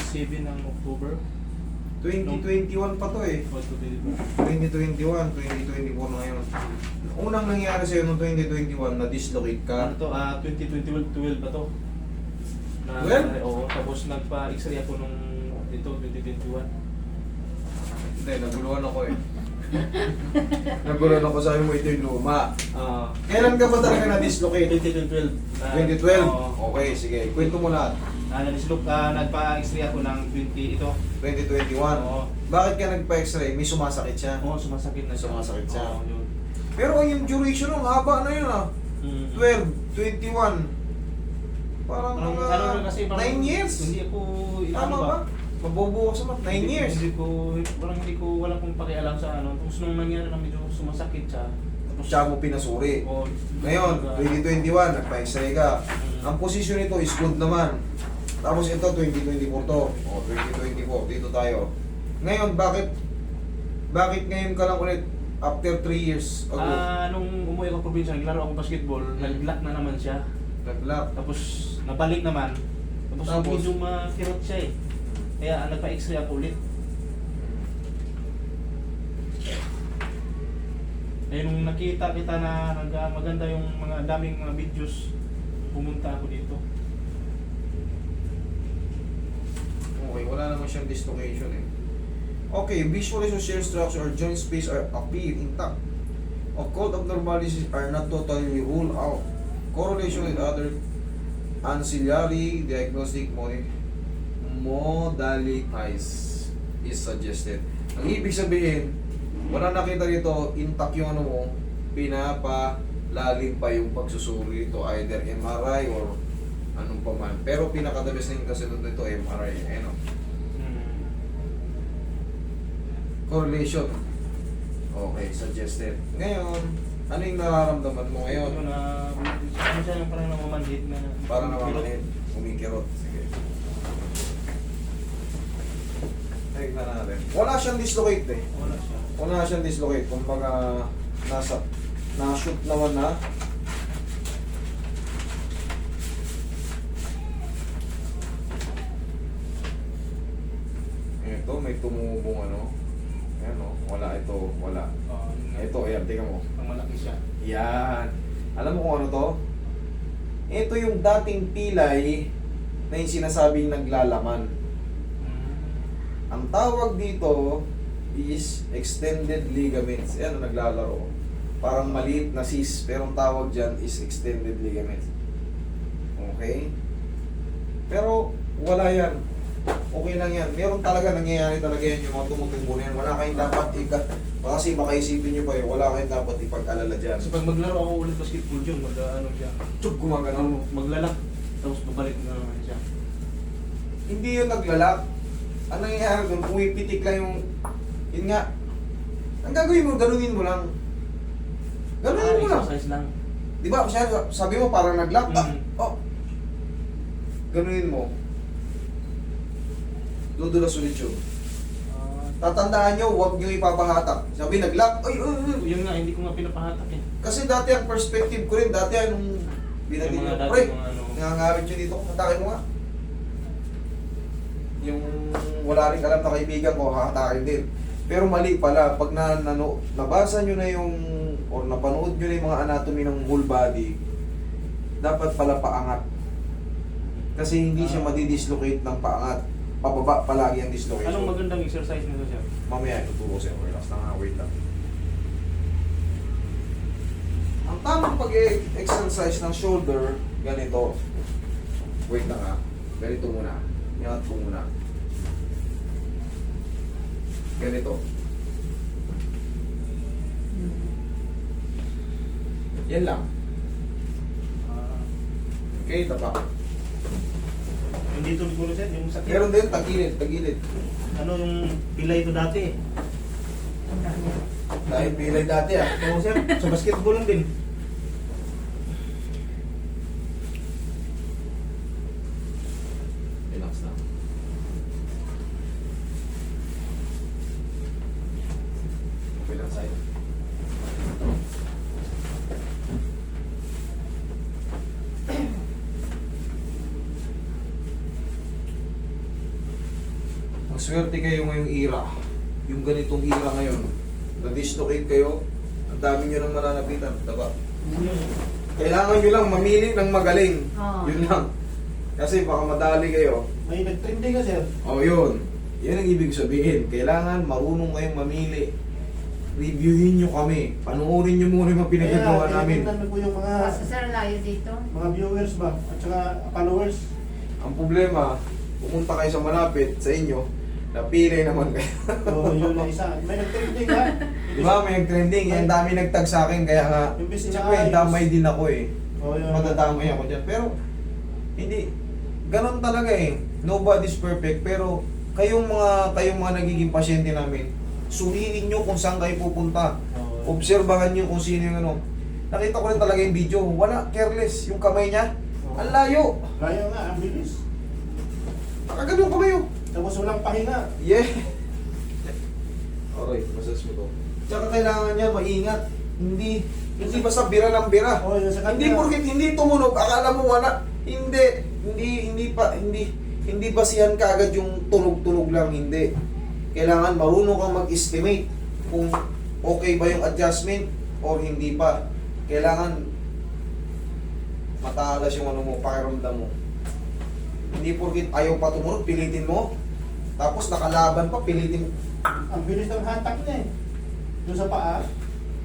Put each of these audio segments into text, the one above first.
7 ng October. 2021 pa to eh. What to do? 2021, 2024 na ngayon. Unang nangyari sa'yo noong 2021, na-dislocate ka. Ano to? 2012 ba to? Na, 12? Oo, tapos nagpa-x-ray ako nung dito, 2021. Hindi, naguluhan ako eh. Naguluhan ako sa mo, ito yung luma. Kailan ka ba talaga na-dislocate? 2012. 2012? Oo. Okay, sige. Kwento mo lahat. Nagpa-x-ray ako ng 20 ito. 2021. Oo. Bakit ka nagpa-x-ray? May sumasakit siya. Oo, sumasakit na siya. Sumasakit siya. Oo, yun. Pero yung duration ng haba na yun ah. 12, 21. Parang mga ano na kasi, 9 years. Hindi ako, Tama ba? Mabobo sa mat. 9 years. Hindi ko, wala kong pakialam sa ano. Tapos nung nangyari na medyo sumasakit siya. Tapos Siya mo pinasuri. Oo. Ngayon, 2021, nagpa-x-ray ka. Ang posisyon nito is good naman. Tapos ito, 2024 to. O, 2024. Dito tayo. Ngayon, bakit ngayon ka lang ulit after 3 years ago? Nung umuwi ako probinsya, naglaro ako basketball, nag-lock na naman siya. Nag-lock. Tapos nabalik naman. Tapos Tapos? medyo makirot siya eh. Kaya nagpa-x-ray ako ulit. Eh nung nakita kita na maganda yung mga daming mga videos, pumunta ako dito. Okay, wala naman siyang dislocation eh. Okay, visually social structure or joint space are appear intact. Occult abnormalities are not totally ruled out. Correlation with other ancillary diagnostic modalities is suggested. Ang ibig sabihin, wala nakita dito, intact yung ano mo, pinapalalim pa yung pagsusuri dito, either MRI or anong pa man. Pero pinaka-the best na yung kasi dito MRI. Ano? Correlation. Okay, suggested. Ngayon, ano yung nararamdaman mo ngayon? Ano siya yung parang namamanhid na Parang namamanhid, kumikirot. Sige. Tignan natin. Wala siyang dislocate eh. Wala siya. Wala siyang dislocate. Kumbaga, na-shoot naman na. Ito, may tumubong ano. Ayan o, wala ito, wala. Ito, ayan, tingnan mo. Ang malaki siya. Yan. Alam mo kung ano to? Ito yung dating pilay na yung sinasabing naglalaman. Ang tawag dito is extended ligaments. Ayan, naglalaro. Parang maliit na cyst, pero ang tawag dyan is extended ligaments. Okay? Pero wala yan. Okay lang yan. Meron talaga, nangyayari talaga yan yung mga tumutubo na yan. Wala kayong dapat kasi baka isipin nyo pa yun, wala kayong dapat ipag-alala dyan. So pag maglaro ako ulit basketball dyan, ano siya. Tsuk, gumagano. Maglalak, tapos babalik na naman siya. Hindi yun naglalak. Ang nangyayari doon, pumipitik lang yung... Yun nga. Ang gagawin mo, ganunin mo lang. Ganunin mo lang. Exercise lang. Di ba, sabi mo parang naglock. Oh. Ganunin mo. Dudulas ulit yun. Tatandaan nyo, huwag nyo ipapahatak. Sabi, nag-lock. Ay. Yun nga, hindi ko nga pinapahatak eh. Kasi dati ang perspective ko rin, dati anong binadin Yung mga nyo. dati Pre, mga ano. nangangarit nyo dito. Hatakin mo nga. Yung wala rin alam na kaibigan ko, hahatakin din. Pero mali pala, pag nabasa nyo na yung, or napanood nyo na yung mga anatomy ng whole body, dapat pala paangat. Kasi hindi siya madidislocate ng paangat. Pababa palagi ang dislocation. Anong magandang exercise nito siya? Mamaya, tuturo sa'yo. Relax na nga, wait lang. Ang tamang pag-exercise ng shoulder, ganito. Wait lang ha. Ganito muna. Ingat ko muna. Ganito. Yan lang. Okay, tapak. Hindi ito siguro siya, yung sakit. Meron din, tagilid. Ano yung pilay ito dati eh. Dahil pilay dati ah. Oo sir, sa basketball lang din. Relax na. Okay lang sa'yo. Maswerte kayo ngayong era. Yung ganitong era ngayon. Na-dislocate kayo, ang dami nyo nang malalapitan. Diba? Kailangan nyo lang mamili ng magaling. Oo. Yun lang. Kasi baka madali kayo. May nag-trending ka, sir. O yun. Yan ang ibig sabihin. Kailangan marunong kayong mamili. Reviewin nyo kami. Panuorin nyo muna yung mga pinagagawa namin. Tingnan ko yung mga Kaso sir, layo dito. viewers ba? At saka followers. Ang problema, pumunta kayo sa malapit sa inyo, napili naman kayo. So, yun na isa. May nag-trending ha. Di ba? May nag-trending. Ang dami nagtag sa akin. Kaya nga, Imbis na siyempre, ayos. damay din ako eh. Oh, yun. Madadamay ako dyan. Pero, hindi. Ganon talaga eh. Nobody's perfect. Pero, kayong mga nagiging pasyente namin, suriin nyo kung saan kayo pupunta. Oh. Obserbahan nyo kung sino yung ano. Nakita ko rin talaga yung video. Wala, careless. Yung kamay niya, ang layo. Kaya nga, ang bilis. Nakagano kamay oh. Tapos walang pahinga. Yeah. Alright, massage mo to. Tsaka kailangan niya maingat. Hindi basta bira ng bira. Oh, yun sa kanya. Hindi porket hindi tumunog, akala mo wala. Hindi basihan kaagad yung tunog-tunog lang, hindi. Kailangan marunong kang mag-estimate kung okay ba yung adjustment or hindi pa. Kailangan matalas yung ano mo, pakiramdam mo. Hindi porket ayaw pa tumunog, pilitin mo. Tapos nakalaban pa, pilitin. Ang bilis ng hatak niya eh. Doon sa paa.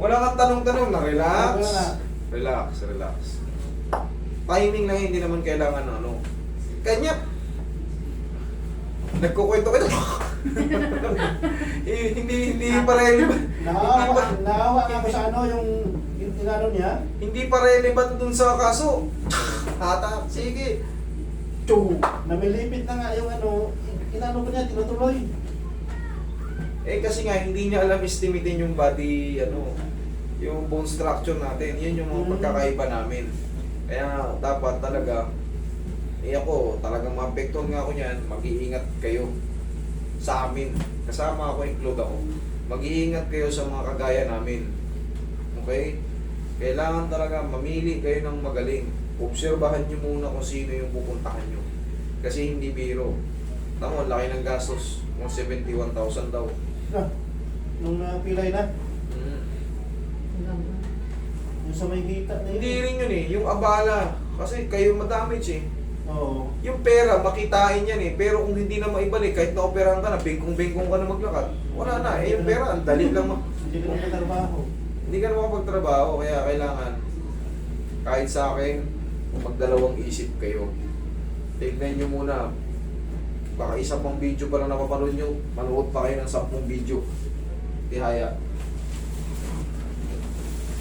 Wala kang tanong-tanong na relax. Wala. Relax, relax. Timing lang, hindi naman kailangan ng ano. Kanya, nagkukwento ka na. hindi pa relevant. Naawa nga ako sa ano yung inano niya. Hindi pa relevant dun sa kaso. Hata, sige. Choo! Namilipit na nga yung ano, inano ko niya, tinutuloy. Eh kasi nga, hindi niya alam estimatein yung body, yung bone structure natin. Yun yung mga pagkakaiba namin. Kaya dapat talaga, ako, talagang maapektuhan nga ako niyan, mag-iingat kayo sa amin. Kasama ako, include ako. Mag-iingat kayo sa mga kagaya namin. Okay? Kailangan talaga mamili kayo ng magaling. Obserbahan nyo muna kung sino yung pupuntahan nyo. Kasi hindi biro. Tama, laki ng gastos. Mga 71,000 daw. Nung pilay na, Mm. yung sa may kita na Hindi rin yun eh. Yung abala. Kasi kayo madamage eh. Oo. Yung pera, makitain yan eh. Pero kung hindi na maibalik, kahit na-operahan ka na, bengkong-bengkong ka na maglakad, wala na. Eh yung pera, ang dali lang Hindi ka nagtatrabaho. Hindi ka na makapagtrabaho, kaya kailangan kahit sa akin, magdalawang isip kayo. Tignan nyo muna. Baka isa pang video pa lang napapanood nyo, manood pa kayo ng 10 video. Tihaya.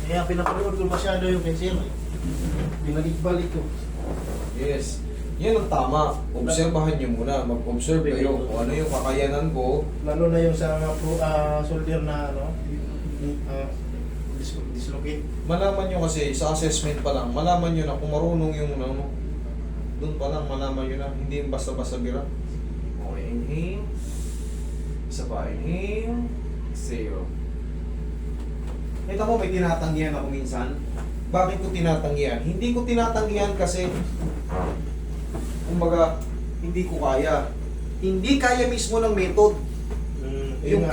Kaya pinapanood ko masyado yung cancer. Binalik-balik ko. Yes. Yan ang tama. Obserbahan nyo muna. Mag-observe kayo kung ano yung kakayanan ko. Lalo na yung sa mga soldier na ano, dislocate. Malaman nyo kasi sa assessment pa lang, malaman nyo na kung marunong yung ano, doon pa lang malaman nyo na, hindi yung basta-basta bira. Okay, inhale. Isa pa, inhale. Exhale. Ito mo, may tinatanggihan ako minsan. Bakit ko tinatanggihan? Hindi ko tinatanggihan kasi, kumbaga, hindi ko kaya. Hindi kaya mismo ng method. Yung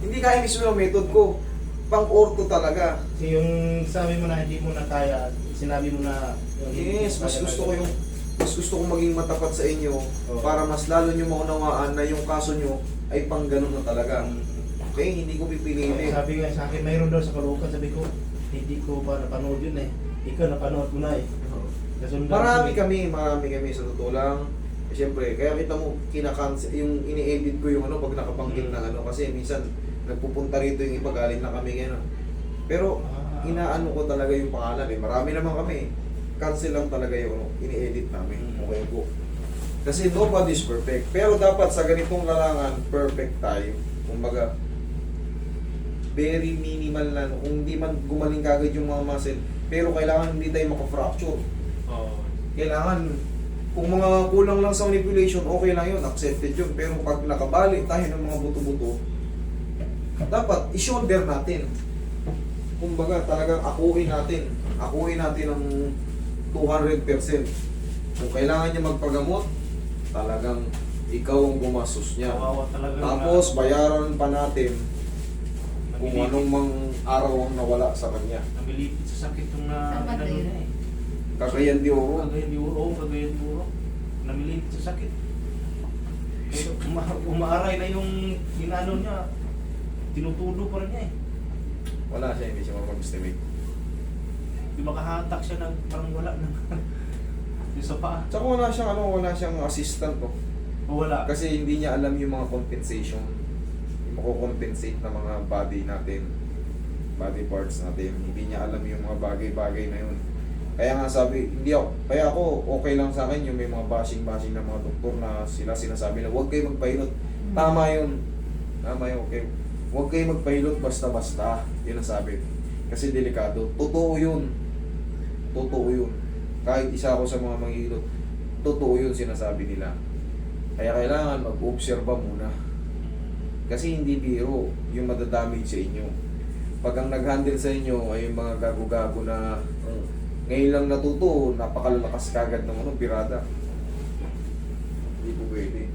Hindi kaya mismo ng method ko. Pang-orto talaga. Kasi yung sabi mo na hindi mo na kaya, sinabi mo na Yes, mas gusto ko maging matapat sa inyo Oo. para mas lalo nyo maunawaan na yung kaso nyo ay pang ganun na talaga. Okay, hindi ko pipilitin. Sabi nga sa akin, mayroon daw sa Caloocan, sabi ko, hindi ko ba napanood yun eh. Ikaw napanood mo na eh. Kasundan Marami ko kami sa totoo lang. Eh, Siyempre, kaya kita mo, kinakancel, yung ini-edit ko yung pag nakabanggit na kasi minsan, nagpupunta rito yung iba, galing na kami ngayon. Pero, inaano ko talaga yung pangalan eh. Marami naman kami. Cancel lang talaga yung ini-edit namin. Okay po. Kasi nobody's perfect. Pero dapat sa ganitong larangan, perfect tayo. Kumbaga, very minimal na, kung hindi man gumaling kagad yung mga muscle, pero kailangan hindi tayo maka-fracture. Kailangan, kung mga kulang lang sa manipulation, okay lang yun, accepted yun. Pero pag nakabali tayo ng mga buto-buto, dapat i-shoulder natin. Kumbaga talagang akuin natin ng 200%. Kung kailangan niya magpagamot, talagang ikaw ang gumastos niya. Kawawa talaga. Tapos bayaran pa natin kung namilipit. anong mang araw ang nawala sa kanya. Namilipit sa sakit yung Saan ba inano tayo? niya eh. Cagayan de Oro. Cagayan de Oro, Cagayan de Oro. Namilipit sa sakit. Kaya umaaray na yung inano niya. Tinutudo pa rin niya eh. Wala siya, hindi siya mag-estimate. Di makahatak siya ng parang wala na. Yung sa paa. Tsaka wala siyang assistant ko. O wala. Kasi hindi niya alam yung mga compensation. Yung mako-compensate na mga body natin. Body parts natin. Hindi niya alam yung mga bagay-bagay na yun. Kaya nga sabi, kaya ako okay lang sa akin yung may mga bashing-bashing ng mga doktor na sila sinasabi na huwag kayo magpahilot. Tama yun. Tama yun, okay. Huwag kayo magpahilot basta-basta. Yun ang sabi. Kasi delikado. Totoo yun. Totoo yun. Kahit isa ako sa mga manghihilot, totoo yun sinasabi nila. Kaya kailangan mag-obserba muna. Kasi hindi biro yung madadamage sa inyo. Pag ang nag-handle sa inyo ay yung mga gago-gago na ngayon lang natuto, napakalalakas kagad ng pirada. Hindi po pwede.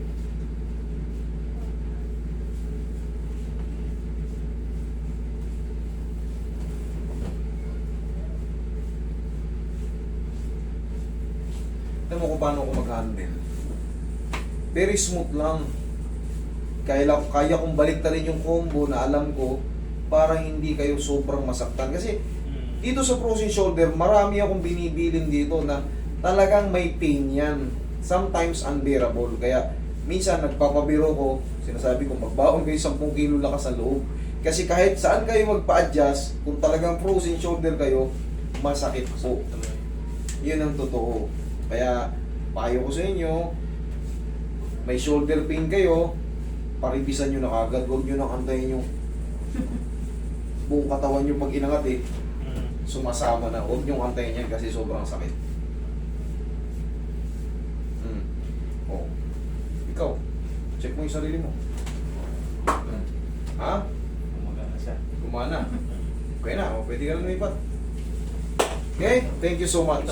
Alam mo kung paano ako mag-handle? Very smooth lang. Kaya kong baliktarin yung combo na alam ko para hindi kayo sobrang masaktan. Kasi dito sa frozen shoulder, marami akong binibilin dito na talagang may pain yan. Sometimes unbearable. Kaya minsan nagpapabiro ko, sinasabi ko magbaon kayo 10 kilo lakas sa loob. Kasi kahit saan kayo magpa-adjust, kung talagang frozen shoulder kayo, masakit po. Yun ang totoo. Kaya payo ko sa inyo, may shoulder pain kayo, paripisan nyo na kagad. Huwag nyo nang antayin yung buong katawan nyo pag inangat eh. Sumasama na. Huwag nyo antayin yan kasi sobrang sakit. Oh. Ikaw, check mo yung sarili mo. Ha? Gumagana siya. Gumana. Okay na. O, pwede ka na lumipat. Okay? Thank you so much.